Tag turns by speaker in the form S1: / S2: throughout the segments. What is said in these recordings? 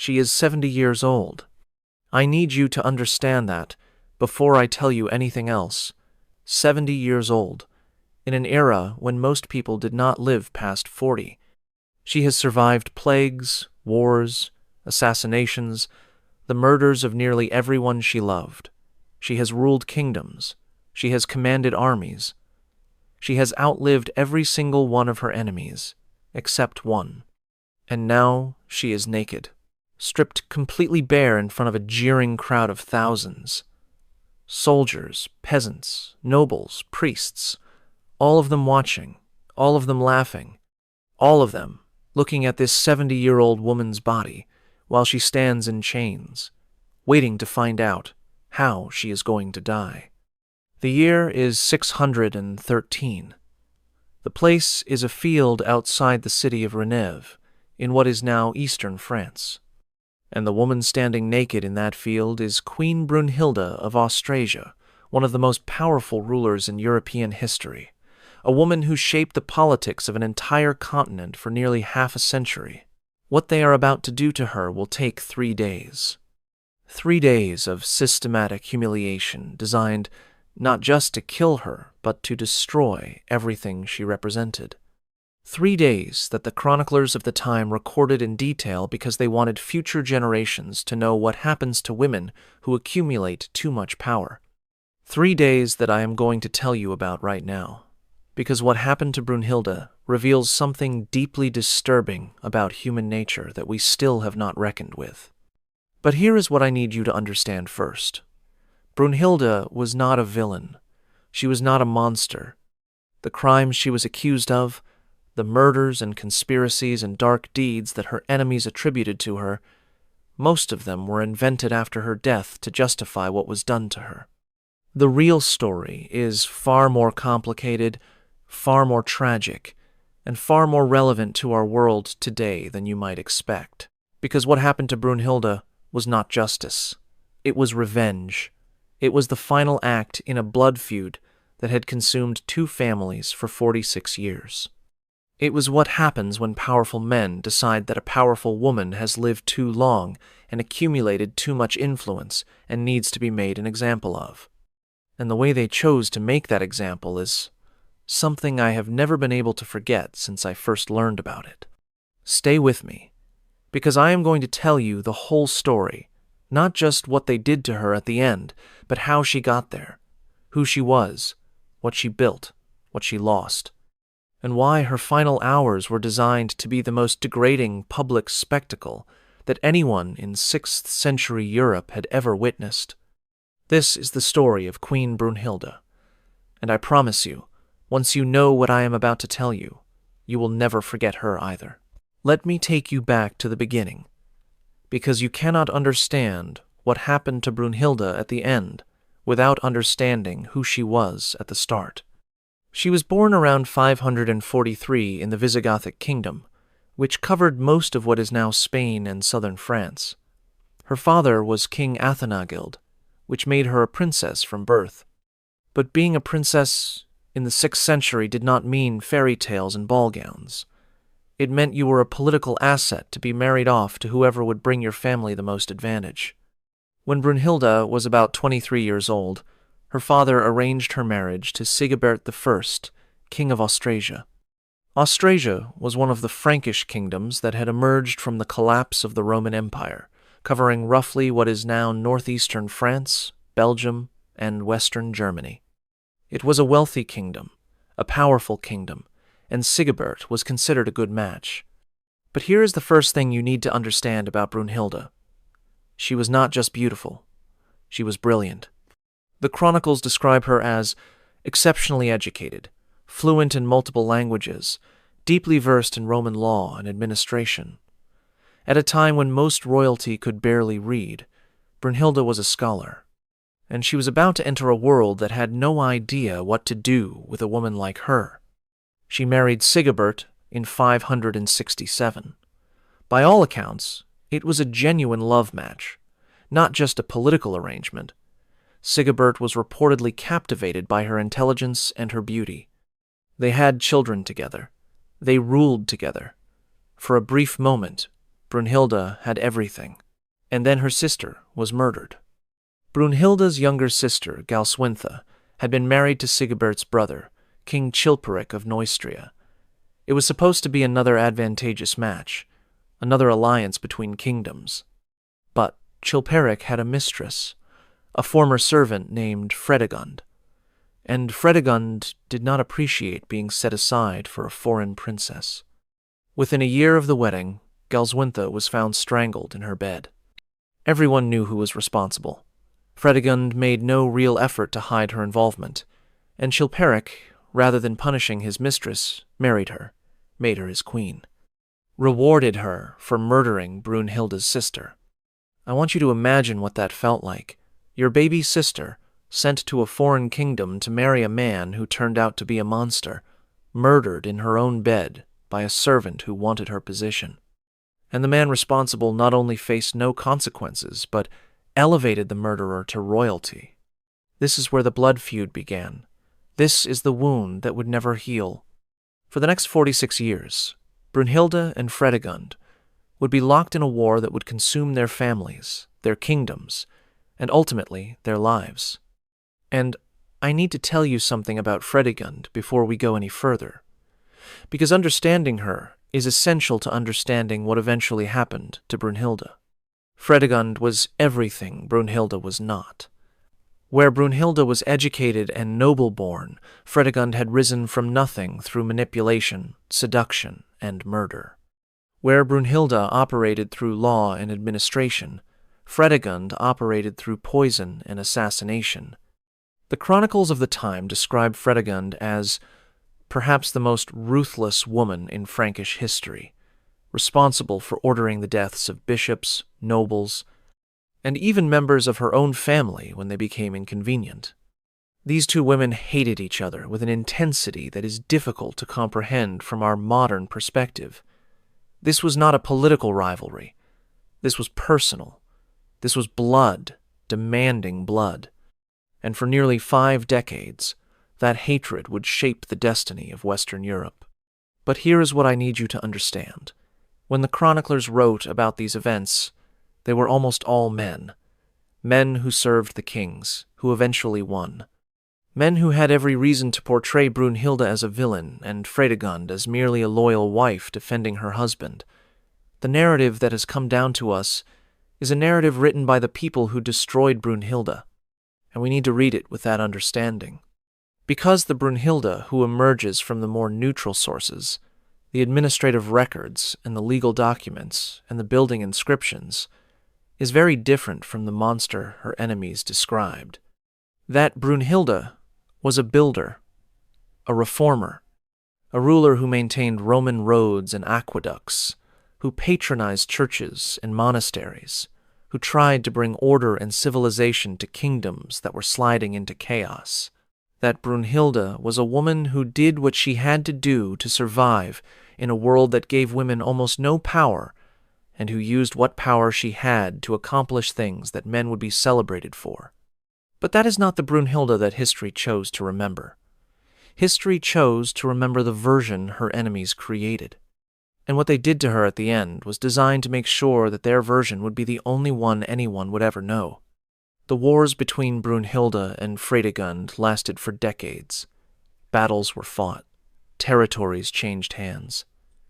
S1: She is 70 years old. I need you to understand that before I tell you anything else. 70 years old, in an era when most people did not live past 40. She has survived plagues, wars, assassinations, the murders of nearly everyone she loved. She has ruled kingdoms. She has commanded armies. She has outlived every single one of her enemies, except one. And now she is naked, stripped completely bare in front of a jeering crowd of thousands. Soldiers, peasants, nobles, priests, all of them watching, all of them laughing, all of them looking at this 70-year-old woman's body while she stands in chains, waiting to find out how she is going to die. The year is 613. The place is a field outside the city of Renève, in what is now eastern France. And the woman standing naked in that field is Queen Brunhilde of Austrasia, one of the most powerful rulers in European history, a woman who shaped the politics of an entire continent for nearly half a century. What they are about to do to her will take 3 days. 3 days of systematic humiliation designed not just to kill her, but to destroy everything she represented. 3 days that the chroniclers of the time recorded in detail because they wanted future generations to know what happens to women who accumulate too much power. 3 days that I am going to tell you about right now, because what happened to Brunhilde reveals something deeply disturbing about human nature that we still have not reckoned with. But here is what I need you to understand first. Brunhilde was not a villain. She was not a monster. The crimes she was accused of, the murders and conspiracies and dark deeds that her enemies attributed to her, most of them were invented after her death to justify what was done to her. The real story is far more complicated, far more tragic, and far more relevant to our world today than you might expect. Because what happened to Brunhilde was not justice. It was revenge. It was the final act in a blood feud that had consumed 2 families for 46 years. It was what happens when powerful men decide that a powerful woman has lived too long and accumulated too much influence and needs to be made an example of. And the way they chose to make that example is something I have never been able to forget since I first learned about it. Stay with me, because I am going to tell you the whole story, not just what they did to her at the end, but how she got there, who she was, what she built, what she lost, and why her final hours were designed to be the most degrading public spectacle that anyone in 6th century Europe had ever witnessed. This is the story of Queen Brunhilde, and I promise you, once you know what I am about to tell you, you will never forget her either. Let me take you back to the beginning, because you cannot understand what happened to Brunhilde at the end without understanding who she was at the start. She was born around 543 in the Visigothic kingdom, which covered most of what is now Spain and southern France. Her father was King Athanagild, which made her a princess from birth. But being a princess in the 6th century did not mean fairy tales and ball gowns. It meant you were a political asset to be married off to whoever would bring your family the most advantage. When Brunhilde was about 23 years old, her father arranged her marriage to Sigebert I, King of Austrasia. Austrasia was one of the Frankish kingdoms that had emerged from the collapse of the Roman Empire, covering roughly what is now northeastern France, Belgium, and western Germany. It was a wealthy kingdom, a powerful kingdom, and Sigebert was considered a good match. But here is the first thing you need to understand about Brunhilde. She was not just beautiful. She was brilliant. The chronicles describe her as exceptionally educated, fluent in multiple languages, deeply versed in Roman law and administration. At a time when most royalty could barely read, Brunhilde was a scholar, and she was about to enter a world that had no idea what to do with a woman like her. She married Sigebert in 567. By all accounts, it was a genuine love match, not just a political arrangement. Sigebert was reportedly captivated by her intelligence and her beauty. They had children together. They ruled together. For a brief moment, Brunhilde had everything, and then her sister was murdered. Brunhilde's younger sister, Galswintha, had been married to Sigebert's brother, King Chilperic of Neustria. It was supposed to be another advantageous match, another alliance between kingdoms. But Chilperic had a mistress, a former servant named Fredegund, and Fredegund did not appreciate being set aside for a foreign princess. Within a year of the wedding, Galswintha was found strangled in her bed. Everyone knew who was responsible. Fredegund made no real effort to hide her involvement, and Chilperic, rather than punishing his mistress, married her, made her his queen, rewarded her for murdering Brunhilde's sister. I want you to imagine what that felt like. Your baby sister, sent to a foreign kingdom to marry a man who turned out to be a monster, murdered in her own bed by a servant who wanted her position. And the man responsible not only faced no consequences, but elevated the murderer to royalty. This is where the blood feud began. This is the wound that would never heal. For the next 46 years, Brunhilde and Fredegund would be locked in a war that would consume their families, their kingdoms, and ultimately their lives. And I need to tell you something about Fredegund before we go any further, because understanding her is essential to understanding what eventually happened to Brunhilde. Fredegund was everything Brunhilde was not. Where Brunhilde was educated and noble-born, Fredegund had risen from nothing through manipulation, seduction, and murder. Where Brunhilde operated through law and administration, Fredegund operated through poison and assassination. The chronicles of the time describe Fredegund as perhaps the most ruthless woman in Frankish history, responsible for ordering the deaths of bishops, nobles, and even members of her own family when they became inconvenient. These two women hated each other with an intensity that is difficult to comprehend from our modern perspective. This was not a political rivalry. This was personal. This was blood, demanding blood. And for nearly 5 decades, that hatred would shape the destiny of Western Europe. But here is what I need you to understand. When the chroniclers wrote about these events, they were almost all men. Men who served the kings, who eventually won. Men who had every reason to portray Brunhilde as a villain and Fredegund as merely a loyal wife defending her husband. The narrative that has come down to us is a narrative written by the people who destroyed Brunhilde, and we need to read it with that understanding. Because the Brunhilde who emerges from the more neutral sources, the administrative records and the legal documents and the building inscriptions, is very different from the monster her enemies described. That Brunhilde was a builder, a reformer, a ruler who maintained Roman roads and aqueducts, who patronized churches and monasteries, who tried to bring order and civilization to kingdoms that were sliding into chaos. That Brunhilde was a woman who did what she had to do to survive in a world that gave women almost no power, and who used what power she had to accomplish things that men would be celebrated for. But that is not the Brunhilde that history chose to remember. History chose to remember the version her enemies created. And what they did to her at the end was designed to make sure that their version would be the only one anyone would ever know. The wars between Brunhilde and Fredegund lasted for decades. Battles were fought. Territories changed hands.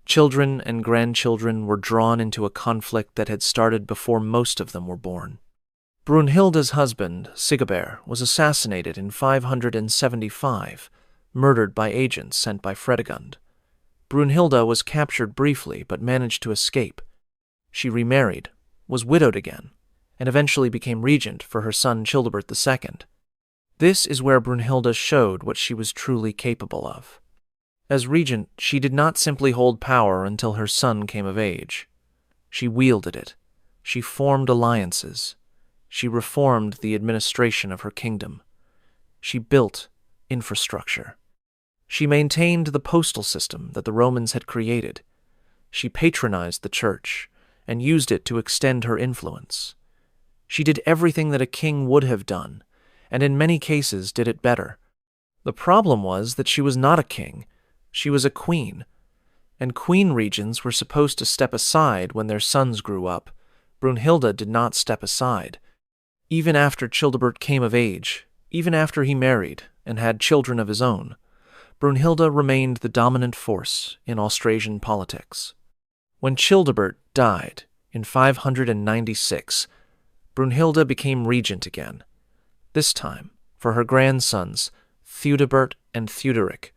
S1: Children and grandchildren were drawn into a conflict that had started before most of them were born. Brunhilde's husband, Sigebert, was assassinated in 575, murdered by agents sent by Fredegund. Brunhilde was captured briefly but managed to escape. She remarried, was widowed again, and eventually became regent for her son Childebert II. This is where Brunhilde showed what she was truly capable of. As regent, she did not simply hold power until her son came of age. She wielded it. She formed alliances. She reformed the administration of her kingdom. She built infrastructure. She maintained the postal system that the Romans had created. She patronized the church and used it to extend her influence. She did everything that a king would have done, and in many cases did it better. The problem was that she was not a king. She was a queen. and queen regents were supposed to step aside when their sons grew up. Brunhilde did not step aside. Even after Childebert came of age, even after he married and had children of his own, Brunhilde remained the dominant force in Austrasian politics. When Childebert died in 596, Brunhilde became regent again, this time for her grandsons Theudebert and Theuderic,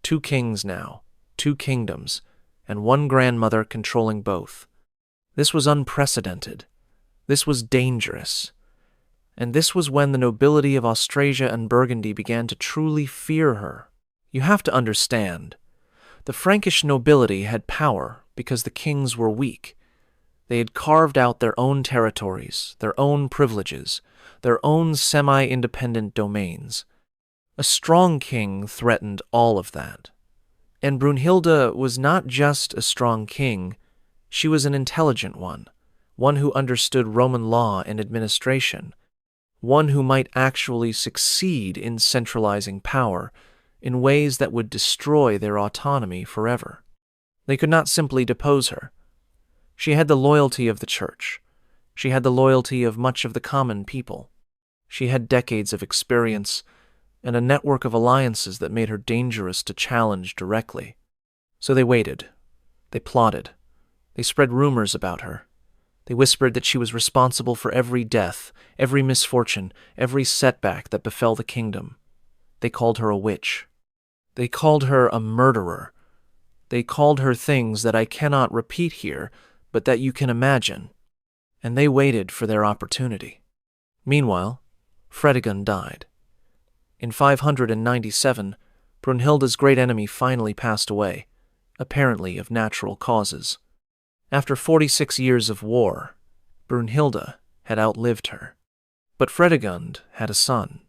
S1: 2 kings now, 2 kingdoms, and 1 grandmother controlling both. This was unprecedented. This was dangerous. And this was when the nobility of Austrasia and Burgundy began to truly fear her. You have to understand, the Frankish nobility had power because the kings were weak. They had carved out their own territories, their own privileges, their own semi-independent domains. A strong king threatened all of that. And Brunhilde was not just a strong king, she was an intelligent one who understood Roman law and administration, one who might actually succeed in centralizing power in ways that would destroy their autonomy forever. They could not simply depose her. She had the loyalty of the church. She had the loyalty of much of the common people. She had decades of experience and a network of alliances that made her dangerous to challenge directly. So they waited. They plotted. They spread rumors about her. They whispered that she was responsible for every death, every misfortune, every setback that befell the kingdom. They called her a witch. They called her a murderer. They called her things that I cannot repeat here, but that you can imagine. And they waited for their opportunity. Meanwhile, Fredegund died. In 597, Brunhilde's great enemy finally passed away, apparently of natural causes. After 46 years of war, Brunhilde had outlived her. But Fredegund had a son,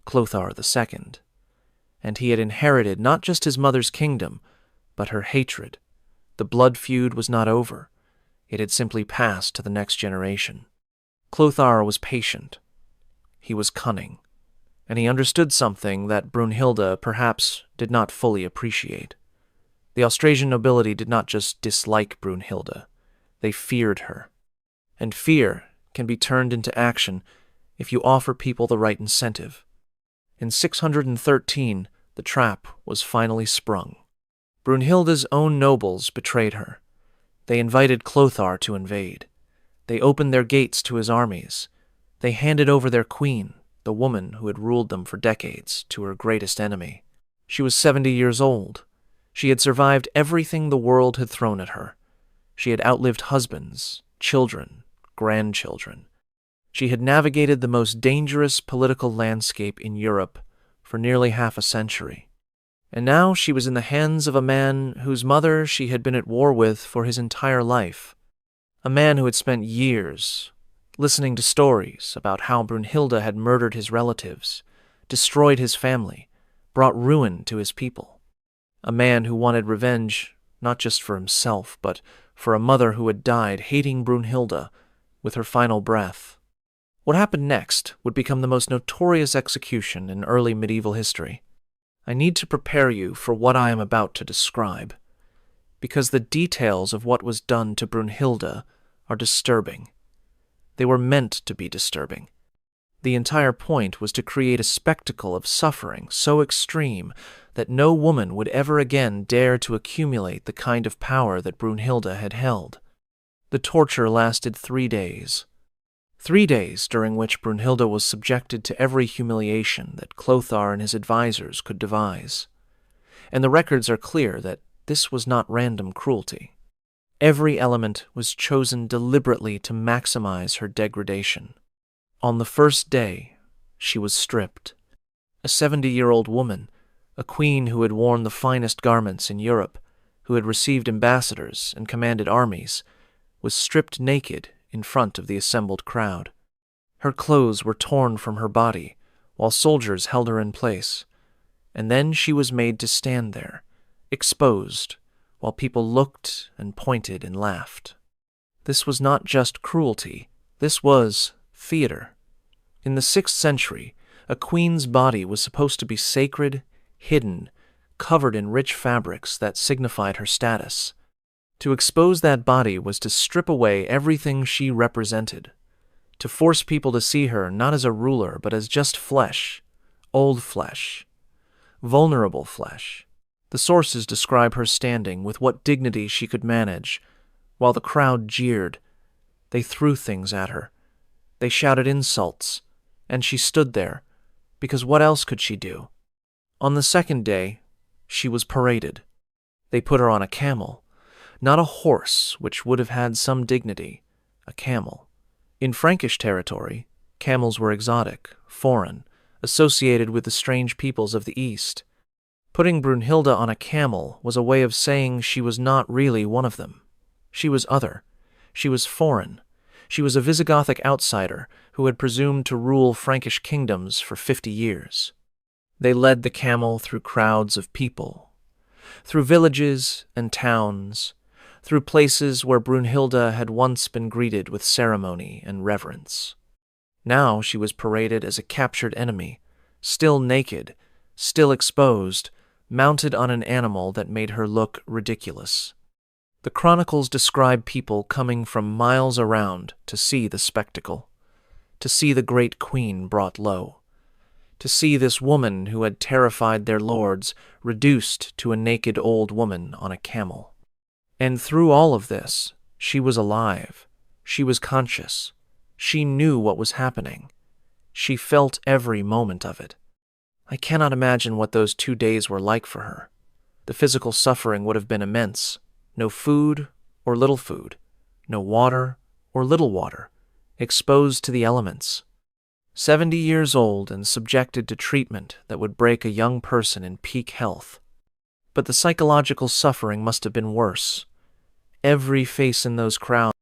S1: Clothar II, and he had inherited not just his mother's kingdom, but her hatred. The blood feud was not over. It had simply passed to the next generation. Clothar was patient. He was cunning, and he understood something that Brunhilde perhaps did not fully appreciate. The Austrasian nobility did not just dislike Brunhilde, they feared her. And fear can be turned into action if you offer people the right incentive. In 613, the trap was finally sprung. Brunhilde's own nobles betrayed her. They invited Clothar to invade. They opened their gates to his armies. They handed over their queen, the woman who had ruled them for decades, to her greatest enemy. She was 70 years old. She had survived everything the world had thrown at her. She had outlived husbands, children, grandchildren. She had navigated the most dangerous political landscape in Europe for nearly half a century. And now she was in the hands of a man whose mother she had been at war with for his entire life. A man who had spent years listening to stories about how Brunhilde had murdered his relatives, destroyed his family, brought ruin to his people. A man who wanted revenge not just for himself, but for a mother who had died hating Brunhilde with her final breath. What happened next would become the most notorious execution in early medieval history. I need to prepare you for what I am about to describe, because the details of what was done to Brunhilde are disturbing. They were meant to be disturbing. The entire point was to create a spectacle of suffering so extreme that no woman would ever again dare to accumulate the kind of power that Brunhilde had held. The torture lasted 3 days. 3 days during which Brunhilde was subjected to every humiliation that Clothar and his advisors could devise. And the records are clear that this was not random cruelty. Every element was chosen deliberately to maximize her degradation. On the first day, she was stripped. A 70-year-old woman, a queen who had worn the finest garments in Europe, who had received ambassadors and commanded armies, was stripped naked in front of the assembled crowd. Her clothes were torn from her body, while soldiers held her in place, and then she was made to stand there, exposed, while people looked and pointed and laughed. This was not just cruelty, this was theater. In the 6th century, a queen's body was supposed to be sacred, hidden, covered in rich fabrics that signified her status. To expose that body was to strip away everything she represented, to force people to see her not as a ruler but as just flesh, old flesh, vulnerable flesh. The sources describe her standing with what dignity she could manage, while the crowd jeered. They threw things at her. They shouted insults, and she stood there, because what else could she do? On the second day, she was paraded. They put her on a camel, not a horse, which would have had some dignity, a camel. In Frankish territory, camels were exotic, foreign, associated with the strange peoples of the East. Putting Brunhilde on a camel was a way of saying she was not really one of them. She was other. She was foreign. She was a Visigothic outsider who had presumed to rule Frankish kingdoms for 50 years. They led the camel through crowds of people, through villages and towns, through places where Brunhilde had once been greeted with ceremony and reverence. Now she was paraded as a captured enemy, still naked, still exposed, mounted on an animal that made her look ridiculous. The chronicles describe people coming from miles around to see the spectacle, to see the great queen brought low, to see this woman who had terrified their lords reduced to a naked old woman on a camel. And through all of this, she was alive. She was conscious. She knew what was happening. She felt every moment of it. I cannot imagine what those 2 days were like for her. The physical suffering would have been immense. No food or little food, no water or little water, exposed to the elements. 70 years old and subjected to treatment that would break a young person in peak health. But the psychological suffering must have been worse. Every face in those crowds